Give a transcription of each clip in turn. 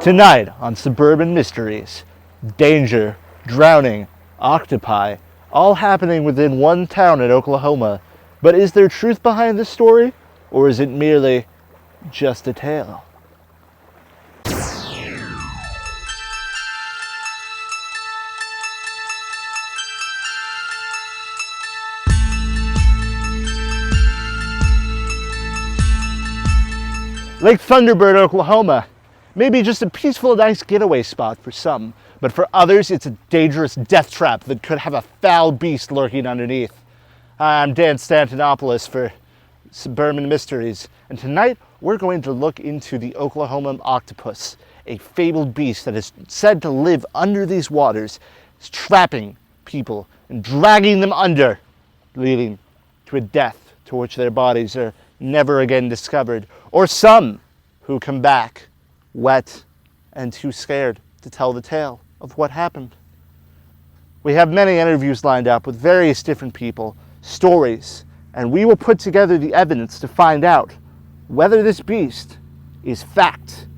Tonight on Suburban Mysteries, danger, drowning, octopi, all happening within one town in Oklahoma. But is there truth behind this story, or is it merely just a tale? Lake Thunderbird, Oklahoma. Maybe just a peaceful, nice getaway spot for some, but for others, it's a dangerous death trap that could have a foul beast lurking underneath. Hi, I'm Dan Stantonopoulos for Suburban Mysteries, and tonight we're going to look into the Oklahoma octopus, a fabled beast that is said to live under these waters, trapping people and dragging them under, leading to a death to which their bodies are never again discovered, or some who come back wet and too scared to tell the tale of what happened. We have many interviews lined up with various different people, stories, and we will put together the evidence to find out whether this beast is fact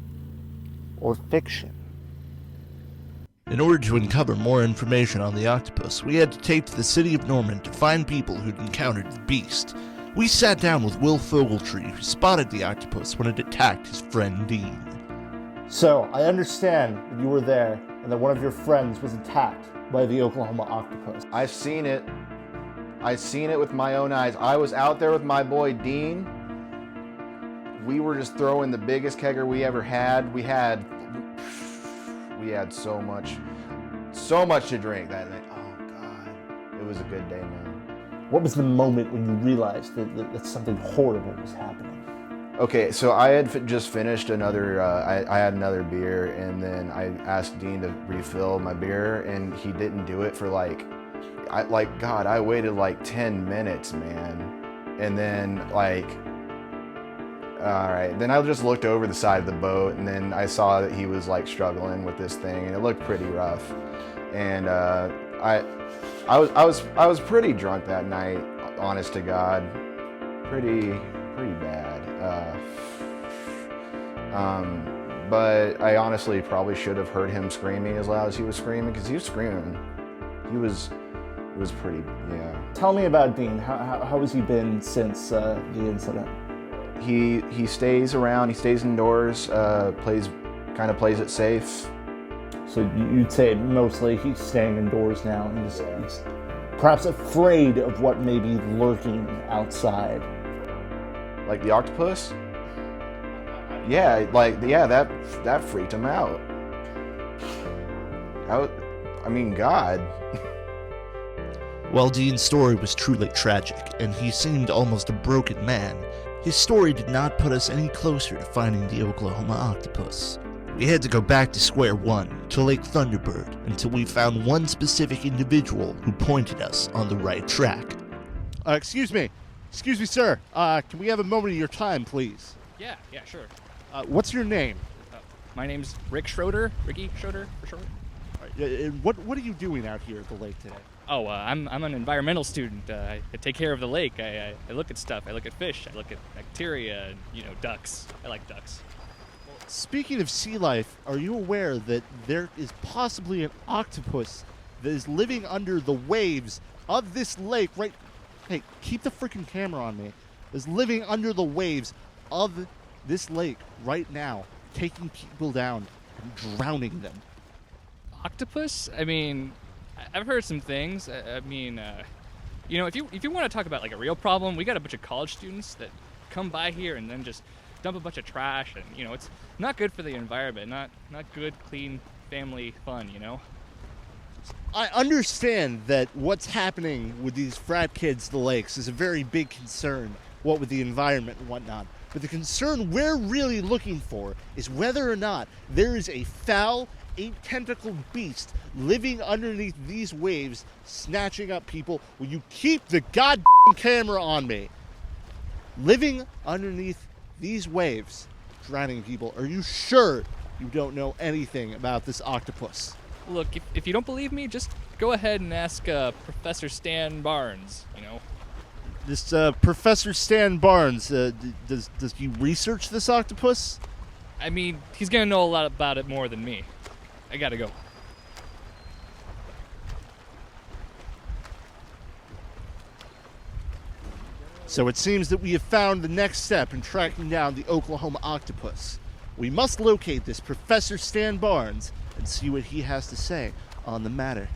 or fiction. In order to uncover more information on the octopus, we had to take to the city of Norman to find people who'd encountered the beast. We sat down with Will Fogeltree, who spotted the octopus when it attacked his friend Dean. So, I understand that you were there and that one of your friends was attacked by the Oklahoma octopus. I've seen it. I've seen it with my own eyes. I was out there with my boy Dean. We were just throwing the biggest kegger we ever had. We had so much to drink that night. Oh God, it was a good day, man. What was the moment when you realized that something horrible was happening? Okay, so I had just finished another, I had another beer, and then I asked Dean to refill my beer, and he didn't do it for I waited like 10 minutes, man. And then all right, then I just looked over the side of the boat, and then I saw that he was like struggling with this thing, and it looked pretty rough. And I was pretty drunk that night, honest to God, pretty bad. But I honestly probably should have heard him screaming as loud as he was screaming, because he was screaming. It was pretty, yeah. Tell me about Dean. How has he been since the incident? He stays around. He stays indoors. Plays it safe. So you'd say mostly he's staying indoors now, and he's perhaps afraid of what may be lurking outside. Like the octopus? Yeah, that freaked him out. I mean, God. While Dean's story was truly tragic, and he seemed almost a broken man, his story did not put us any closer to finding the Oklahoma octopus. We had to go back to square one, to Lake Thunderbird, until we found one specific individual who pointed us on the right track. Excuse me, sir. Can we have a moment of your time, please? Yeah, sure. What's your name? My name's Ricky Schroeder for short. What are you doing out here at the lake today? Oh, I'm an environmental student. I take care of the lake. I look at stuff. I look at fish. I look at bacteria and, ducks. I like ducks. Speaking of sea life, are you aware that there is possibly an octopus that is living under the waves of this lake right... Hey, keep the freaking camera on me. Is living under the waves of this lake right now, taking people down and drowning them. Octopus? I mean, I've heard some things. If you want to talk about like a real problem, we got a bunch of college students that come by here and then just dump a bunch of trash, and it's not good for the environment. Not good, clean family fun. I understand that what's happening with these frat kids at the lakes is a very big concern, what with the environment and whatnot. But the concern we're really looking for is whether or not there is a foul, 8-tentacled beast living underneath these waves, snatching up people. Will you keep the goddamn camera on me? Living underneath these waves, drowning people. Are you sure you don't know anything about this octopus? Look, if you don't believe me, just go ahead and ask Professor Stan Barnes, This Professor Stan Barnes, does he research this octopus? I mean, he's gonna know a lot about it more than me. I gotta go. So it seems that we have found the next step in tracking down the Oklahoma octopus. We must locate this Professor Stan Barnes and see what he has to say on the matter.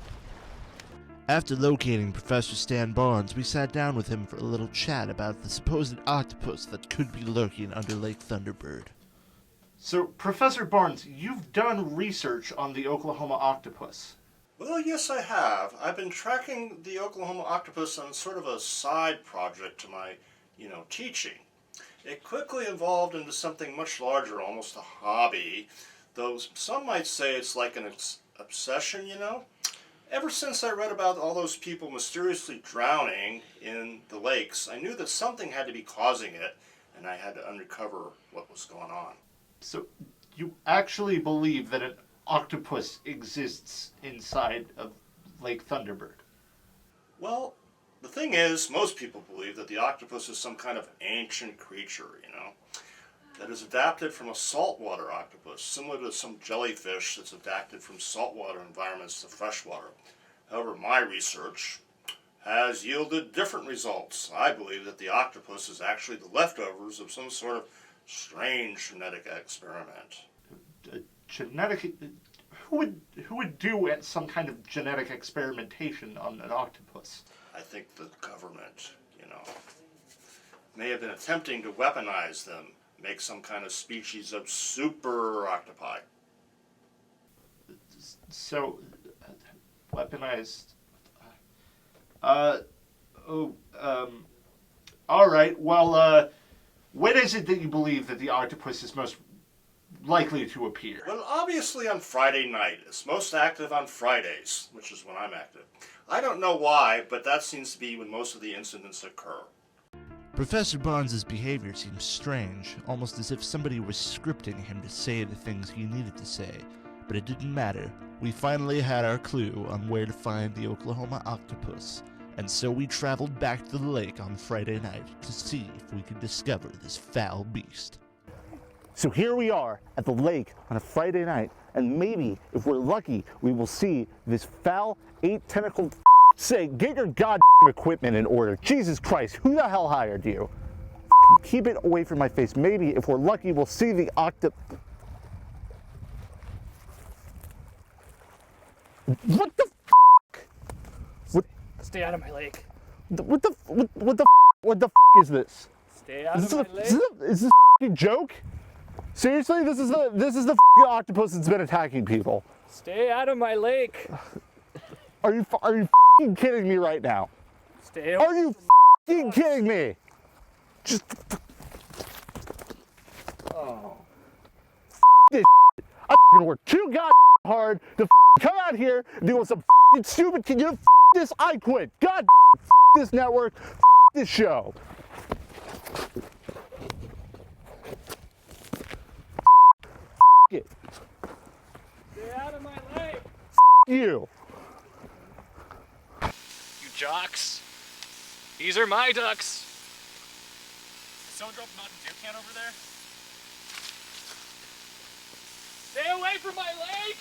After locating Professor Stan Barnes, we sat down with him for a little chat about the supposed octopus that could be lurking under Lake Thunderbird. So, Professor Barnes, you've done research on the Oklahoma octopus. Well, yes, I have. I've been tracking the Oklahoma octopus on sort of a side project to my, teaching. It quickly evolved into something much larger, almost a hobby, though some might say it's like an obsession, Ever since I read about all those people mysteriously drowning in the lakes, I knew that something had to be causing it, and I had to uncover what was going on. So, you actually believe that an octopus exists inside of Lake Thunderbird? Well, the thing is, most people believe that the octopus is some kind of ancient creature, that is adapted from a saltwater octopus, similar to some jellyfish that's adapted from saltwater environments to freshwater. However, my research has yielded different results. I believe that the octopus is actually the leftovers of some sort of strange genetic experiment. Genetic... Who would do some kind of genetic experimentation on an octopus? I think the government, may have been attempting to weaponize them, make some kind of species of super octopi. So, weaponized... Alright, well, when is it that you believe that the octopus is most likely to appear? Well, obviously on Friday night. It's most active on Fridays, which is when I'm active. I don't know why, but that seems to be when most of the incidents occur. Professor Barnes' behavior seems strange, almost as if somebody was scripting him to say the things he needed to say. But it didn't matter. We finally had our clue on where to find the Oklahoma octopus, and so we traveled back to the lake on Friday night to see if we could discover this foul beast. So here we are at the lake on a Friday night, and maybe, if we're lucky, we will see this foul, 8-tentacled say, get your goddamn equipment in order. Jesus Christ, who the hell hired you? Keep it away from my face. Maybe, if we're lucky, we'll see the What the What? Stay out of my lake. What the is this? Stay out of my lake. Is this a joke? Seriously, this is the octopus that's been attacking people. Stay out of my lake. Are you kidding me right now? Stay. Are you kidding me? Just this. I work too hard to come out here doing some stupid. This. I quit. God, this network. This show. It. Stay out of my lake. You. You jocks. These are my ducks. Someone drop a Mountain Dew can over there? Stay away from my lake!